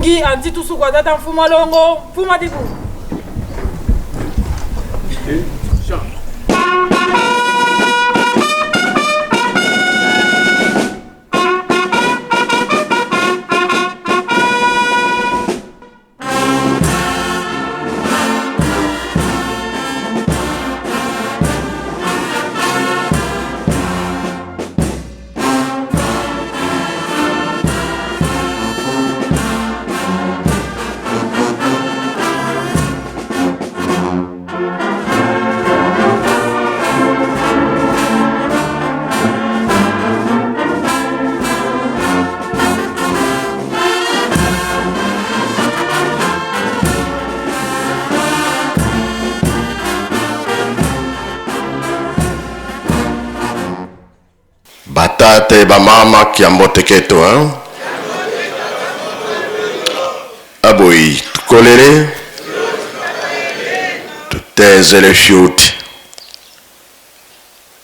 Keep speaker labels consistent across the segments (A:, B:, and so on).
A: Gi anti tusu kwa data mfuma longo mfuma dibu.
B: Batate bamama kiambote keto hein. Aboyi tukolere tuteze le fiuti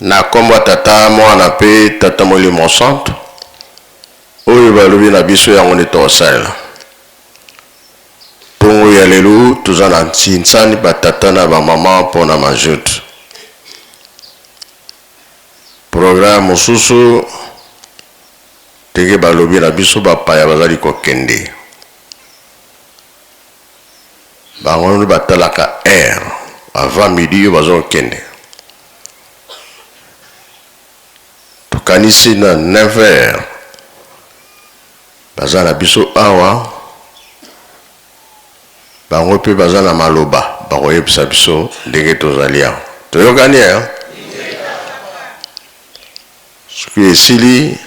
B: na kombo tata mwana pe tata molimo santo oyo balobi na biso yango nde tosala ntongo ya lelo toza na ntinsani batata na bamama mpona majutu. Programme mosusu teke balobi na biso bapaya bazali kokende bango nde batalaka air avant midi oyo bazokende tokanisi na 9h baza na biso awa bango mpe baza na maloba bakoyebisa biso ndenge tozali awa toyokani soki esili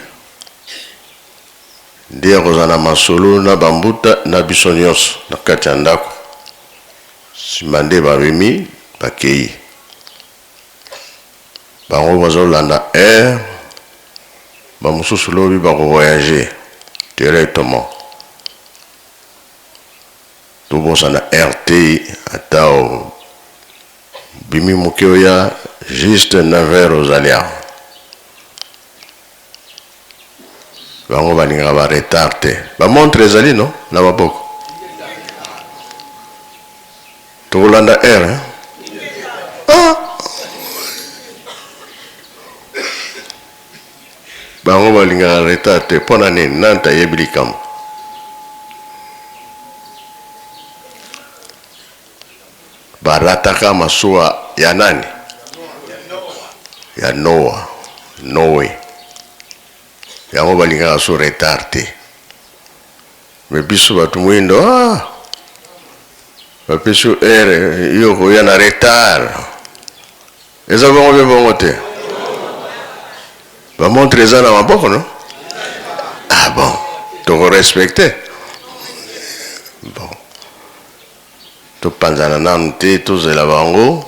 B: nde koza na masolo na bambuta na biso nyonso na kati ya ndako nsima nde babimi bakei bango bazolanda air bamosusu lobi bakovoyage directement tobosana RT ata bimi moke oya juste 9h ozali awa bango balingaka ba retard te bamontre ezali no na maboko tokolanda air bango balingaka retard te mpona nini nanta ayebi likambo barataka masuwa ya nani ya Noe yango balingaka so retard te me biso bato mwindo bapeso ere yo koya na retard eza bongo mpe bongo te bamontre eza na maboko no bon tokorespecte bon topanzana nanu te tozela bango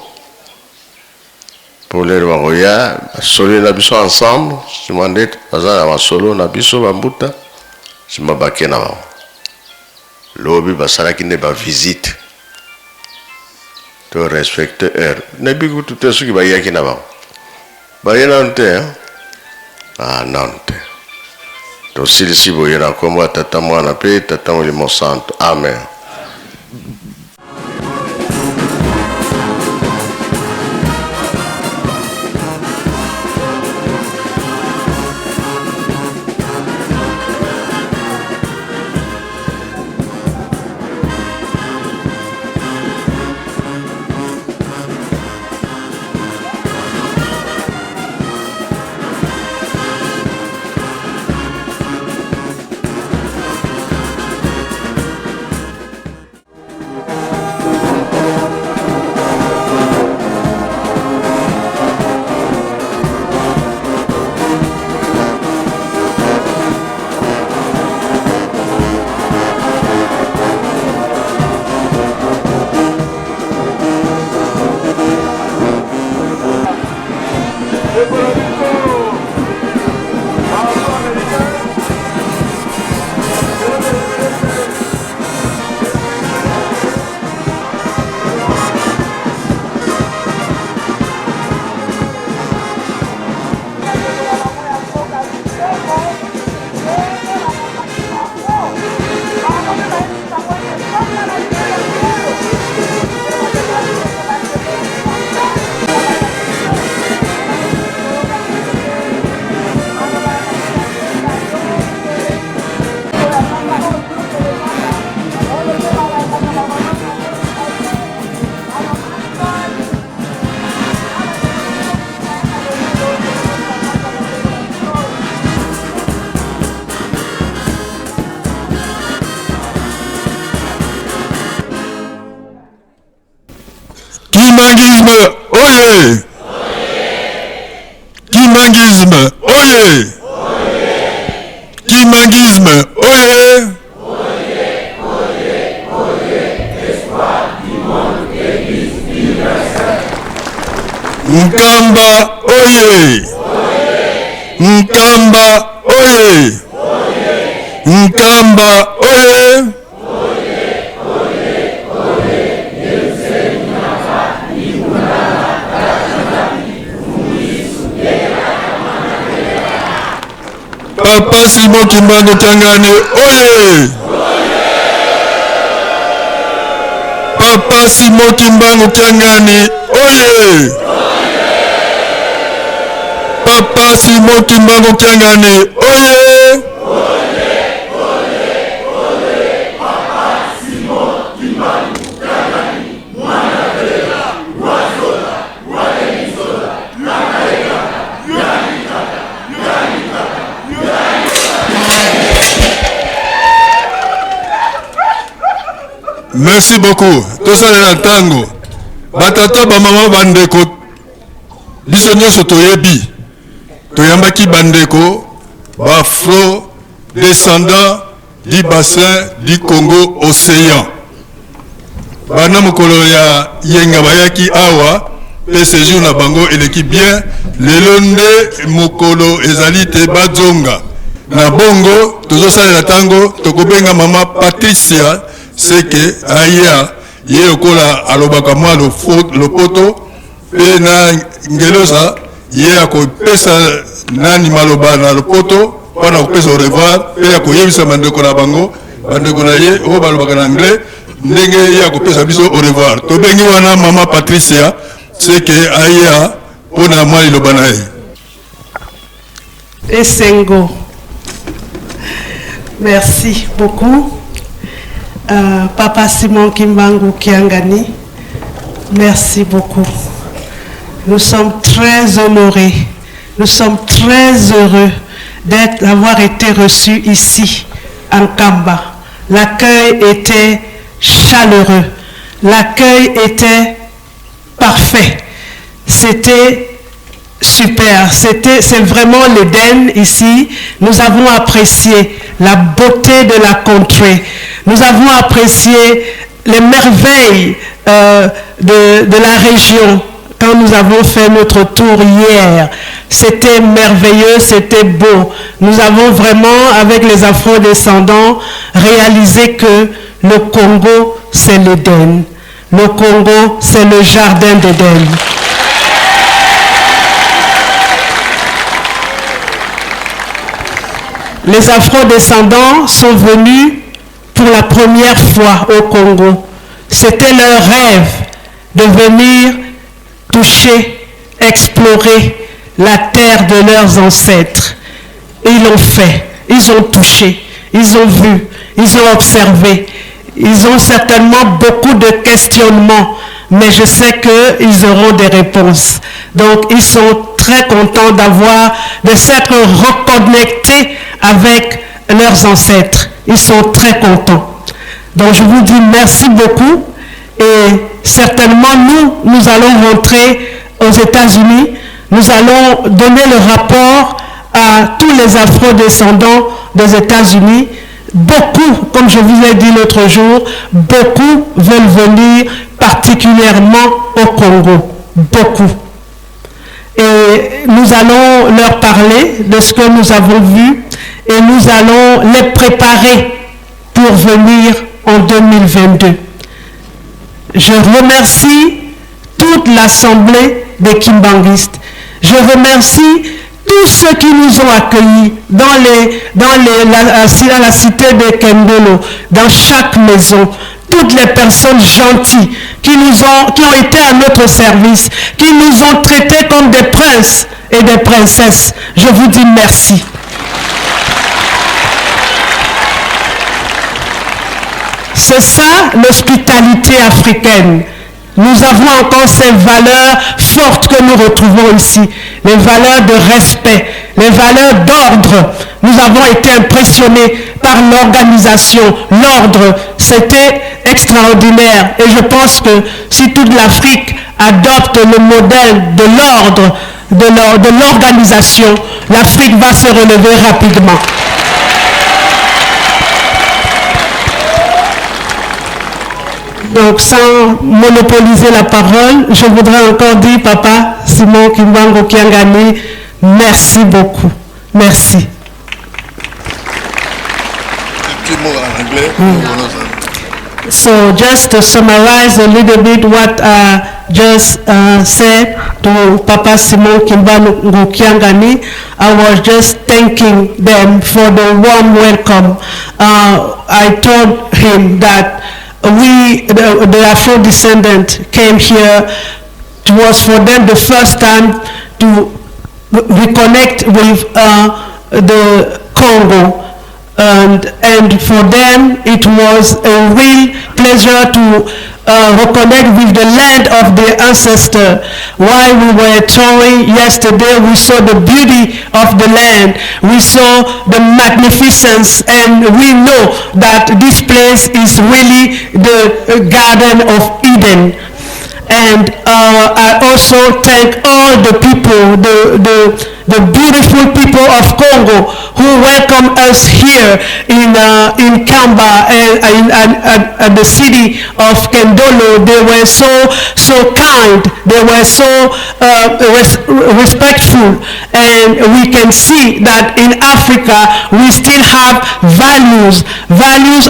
B: pour lelo bakoya basolo na biso ensemble nsima nde baza na basolo na biso bambuta nsima bake na bango lobi basalaki nde bavisite to respecte heure nayebi kutu te soki bayaki na bango baye nanu te nanu te tosilisi boye na kombo ya tata mwana mpe tata molimo santo amen.
C: Kimangisme, oyez! Kimangisme, oyez! Kimangisme, oyez! Nkamba, oyez! Nkamba, oyez! Nkamba, oyez! Papa Simon Kimbangu Kyangani, oye! Papa Simon Kimbangu Kyangani, oye! Papa Simon Kimbangu Kyangani, oye! Merci beaucoup. Tout ça est tango. Batata bamama bandeko. Biso nyonso toyebi. Toyambaki bandeko bafro descendant du bassin du Congo océan. Bana mokolo ya yenga bayaki awa pe séjour na bango eleki bien lelonde mokolo ezali te bazonga. Na bongo tozosalela tango tokobenga mama Patricia seke aya ye okola alobaka mwa lopoto pe na ngelosa ye akopesa nani maloba na lopoto wana kopesa au revoir pe akoyebisa bandeko na bango bandeko na ye oyo balobaka na anglais ndenge ye akopesa biso au revoir tobengi wana mama Patricia seke aya mpona mwa liloba na ye.
D: Esengo, merci beaucoup. Papa Simon Kimbangu Kyangani, merci beaucoup. Nous sommes très honorés, nous sommes très heureux d'avoir été reçus ici, en Kamba. L'accueil était chaleureux, l'accueil était parfait, c'était super, c'est vraiment l'Éden ici. Nous avons apprécié la beauté de la contrée. Nous avons apprécié les merveilles de la région quand nous avons fait notre tour hier. C'était merveilleux, c'était beau. Nous avons vraiment, avec les Afro-descendants, réalisé que le Congo, c'est l'Éden. Le Congo, c'est le jardin d'Éden. Les Afro-descendants sont venus pour la première fois au Congo. C'était leur rêve de venir toucher, explorer la terre de leurs ancêtres. Et ils l'ont fait, ils ont touché, ils ont vu, ils ont observé. Ils ont certainement beaucoup de questionnements, mais je sais qu'ils auront des réponses. Donc ils sont très contents de s'être reconnectés avec leurs ancêtres. Ils sont très contents. Donc je vous dis merci beaucoup et certainement nous allons rentrer aux États-Unis. Nous allons donner le rapport à tous les Afro-descendants des États-Unis. Beaucoup, comme je vous ai dit l'autre jour, beaucoup veulent venir particulièrement au Congo. Beaucoup. Et nous allons leur parler de ce que nous avons vu et nous allons les préparer pour venir en 2022. Je remercie toute l'Assemblée des Kimbanguistes. Je remercie tous ceux qui nous ont accueillis à la cité de Kendolo, dans chaque maison, toutes les personnes gentilles qui ont été à notre service, qui nous ont traités comme des princes et des princesses. Je vous dis merci. C'est ça l'hospitalité africaine. Nous avons encore ces valeurs fortes que nous retrouvons ici, les valeurs de respect, les valeurs d'ordre. Nous avons été impressionnés par l'organisation, l'ordre. C'était extraordinaire. Et je pense que si toute l'Afrique adopte le modèle de l'ordre, de l'organisation, l'Afrique va se relever rapidement. Donc, sans monopoliser la parole, je voudrais encore dire, Papa Simon Kimbangu Kiangani, merci beaucoup. Merci. So just to summarize a little bit what I just said to Papa Simon Kimbangu Kiangani, I was just thanking them for the warm welcome. I told him that we, the Afro-descendant, came here. It was for them the first time to reconnect with the Congo. And for them, it was a real pleasure to reconnect with the land of their ancestor. While we were touring yesterday, we saw the beauty of the land. We saw the magnificence, and we know that this place is really the Garden of Eden. And I also thank all the people, the beautiful people of Congo who welcome us here in Kamba and at the city of Kendolo. They were so kind. They were so respectful, and we can see that in Africa we still have values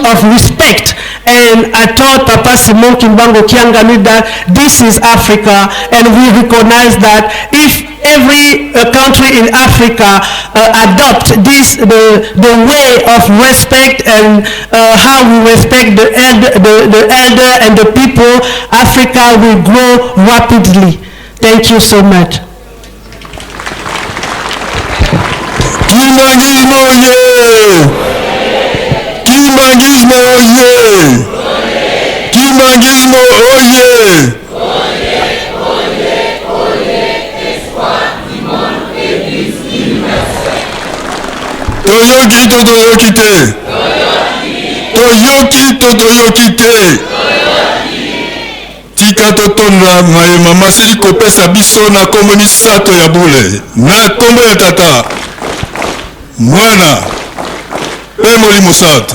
D: of respect. And I told Papa Simon Kimbangu Kiangani that this is Africa, and we recognize that if every country in Africa adopt the way of respect and how we respect the elder and the people, Africa will grow rapidly. Thank you so much.
C: Kimangismo oye! Kimangismo oye! Kimangismo oye! Toyoki to toyoki te. Toyoki to toyoki te. Tika totonda mayema masili kopesa biso na kombo misato ya bule. Na kombo ya tata. Mwana. Pe molimo sato.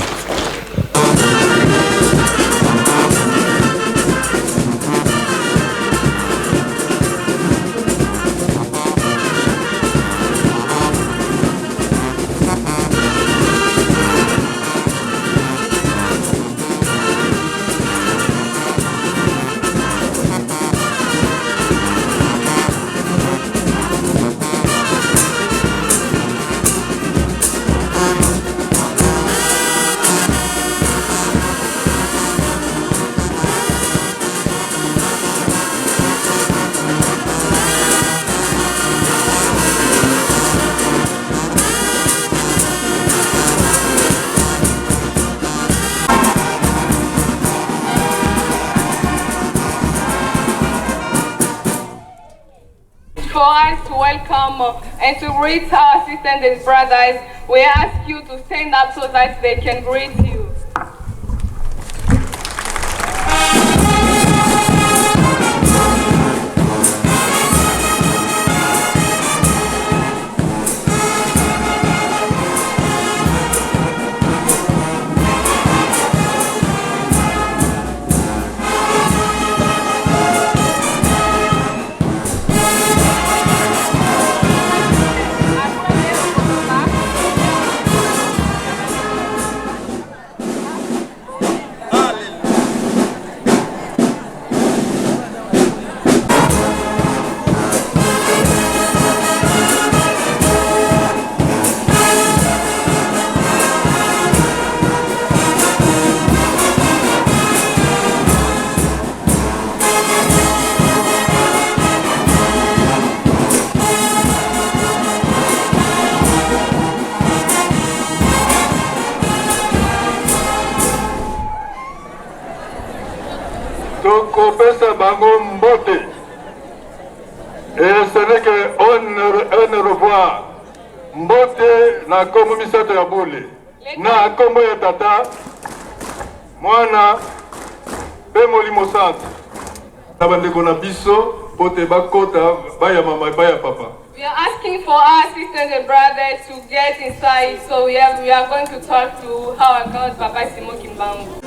E: For us to welcome and to greet our sisters and brothers, we ask you to stand up so that they can greet you.
F: Kopesa bango mbote. Et ce n'est qu'un revoir. Mbote na kombo misato ya bule. Na kombo ya tata. Mwana mpe molimo centre na bandeko na biso po te bakota baya mama baya papa.
E: We are asking for our sisters and brothers to get inside, so we are going to talk to our God, Papa Simon Kimbangu.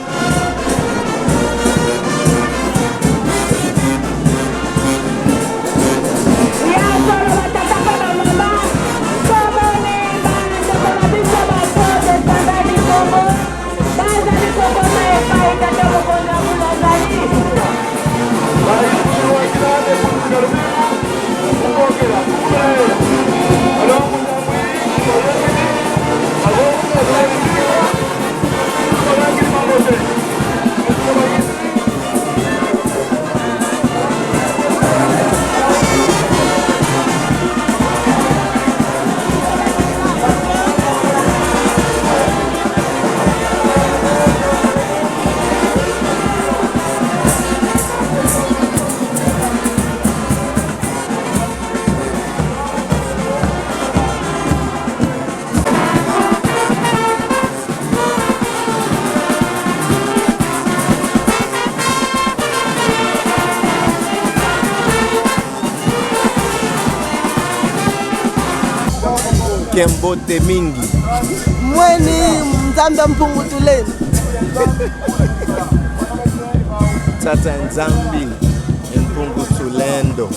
G: Kembote mingi
H: mweni mzambe mpungutuleni
G: tata nzambi mpungutulendo.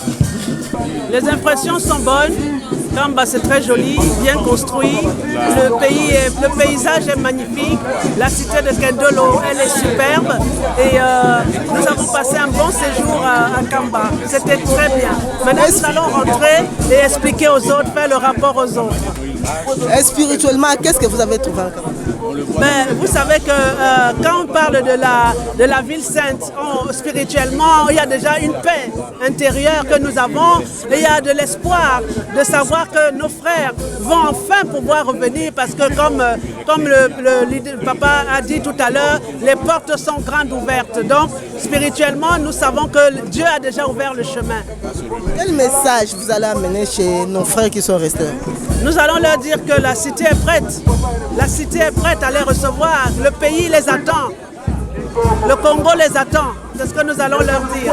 D: Les impressions sont bonnes. Kamba, c'est très joli, bien construit. Le paysage est magnifique. La cité de Kendolo, elle est superbe. Et nous avons passé un bon séjour à Kamba. C'était très bien. Maintenant, nous allons rentrer et expliquer aux autres, faire le rapport aux autres.
H: Et spirituellement, qu'est-ce que vous avez trouvé à Kamba?
D: Ben, vous savez que quand on parle de la ville sainte, spirituellement, il y a déjà une paix intérieure que nous avons. Et il y a de l'espoir de savoir que nos frères vont enfin pouvoir revenir parce que comme le papa a dit tout à l'heure, les portes sont grandes ouvertes. Donc, spirituellement, nous savons que Dieu a déjà ouvert le chemin.
H: Quel message vous allez amener chez nos frères qui sont restés?
D: Nous allons leur dire que la cité est prête. La cité est prête à les recevoir. Le pays les attend. Le Congo les attend. C'est ce que nous allons leur dire.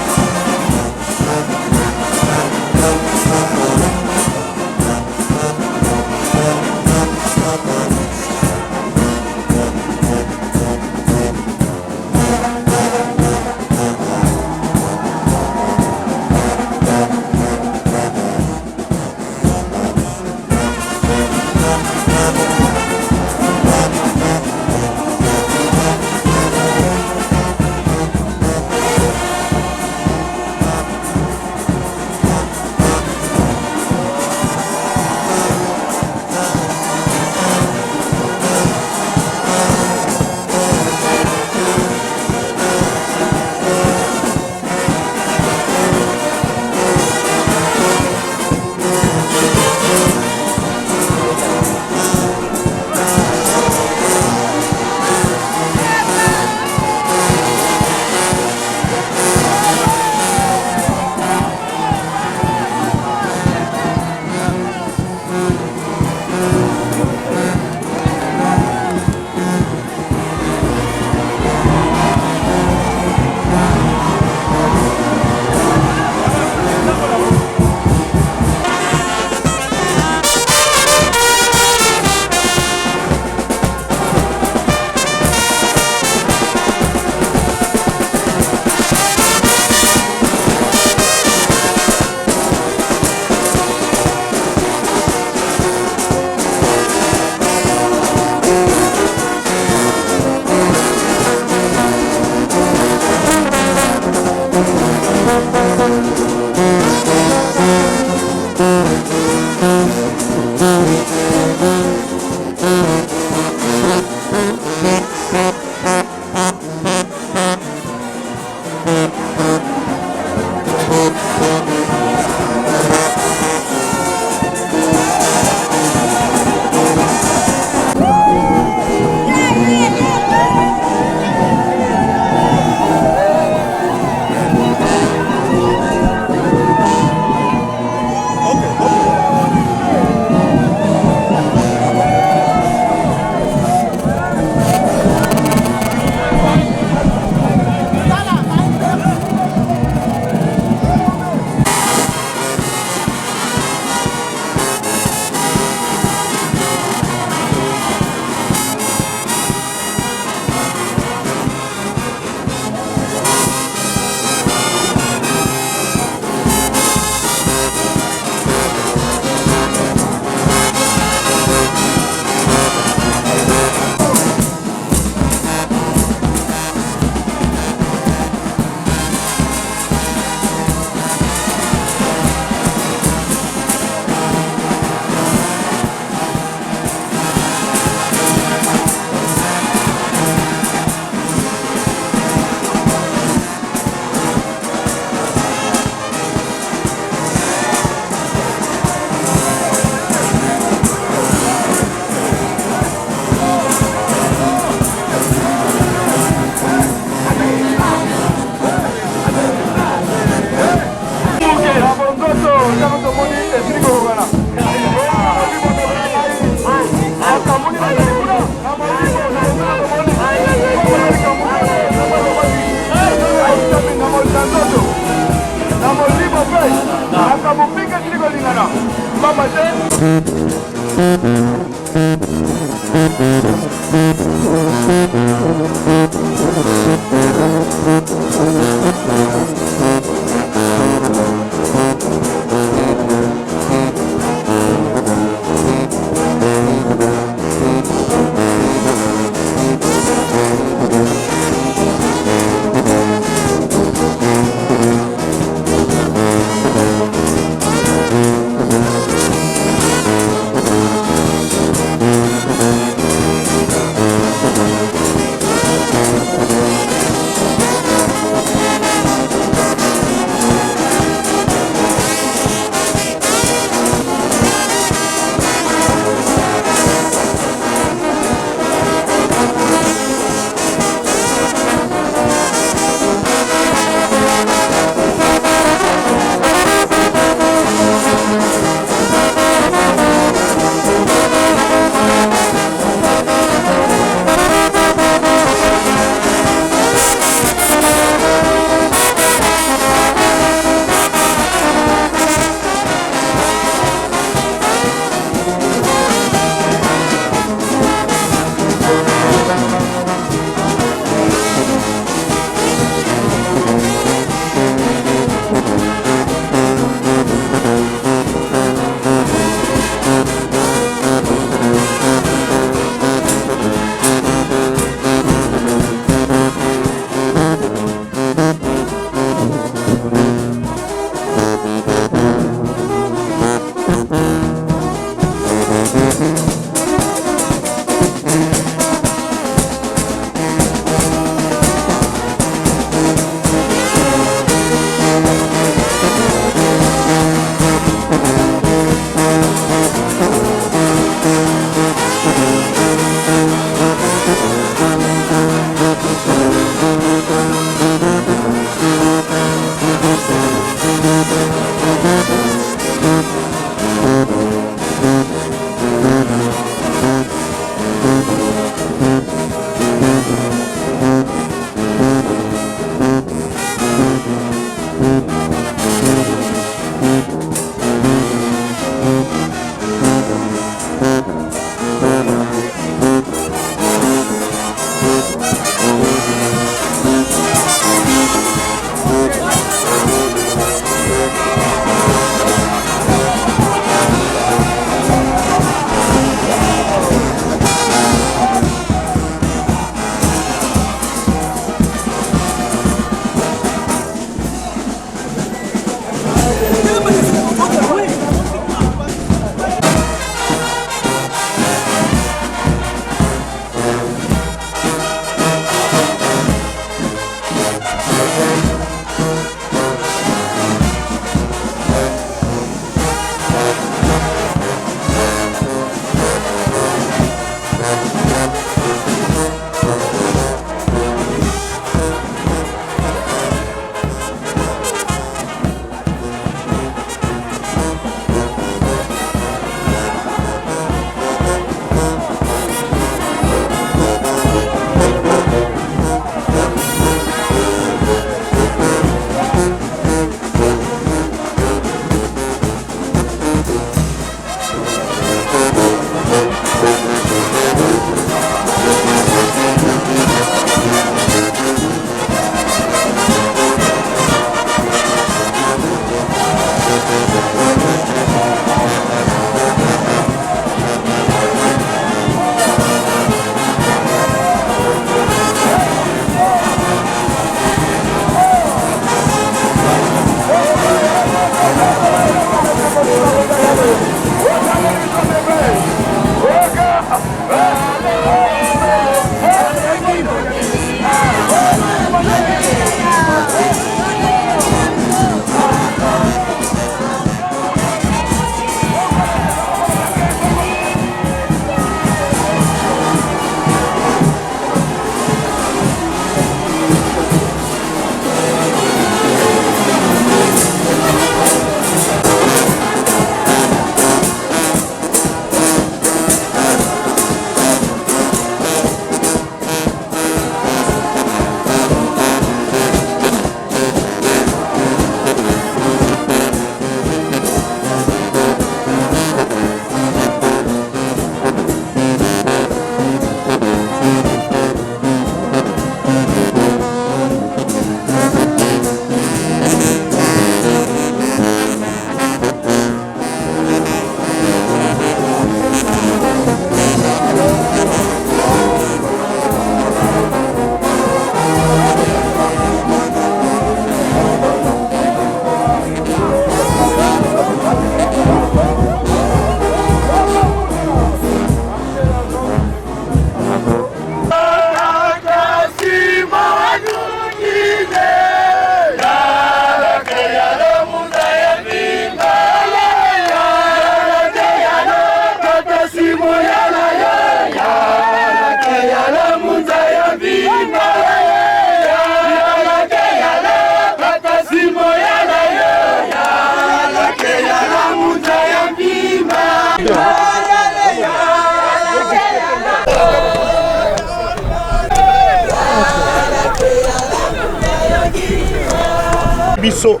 F: biso.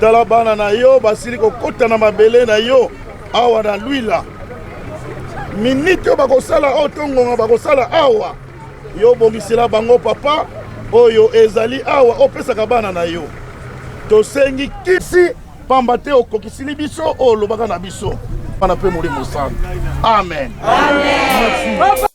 F: Tala bana na yo basili kokota na mabele na yo awa na Luila. Minute yo bakosala otongonga bakosala awa. Yo bongisela bango papa oyo ezali awa opesaka bana na yo. Tosengi kisi pamba te okokisili biso olobaka na biso. Bana pe molimo sana. Amen. Amen. Merci.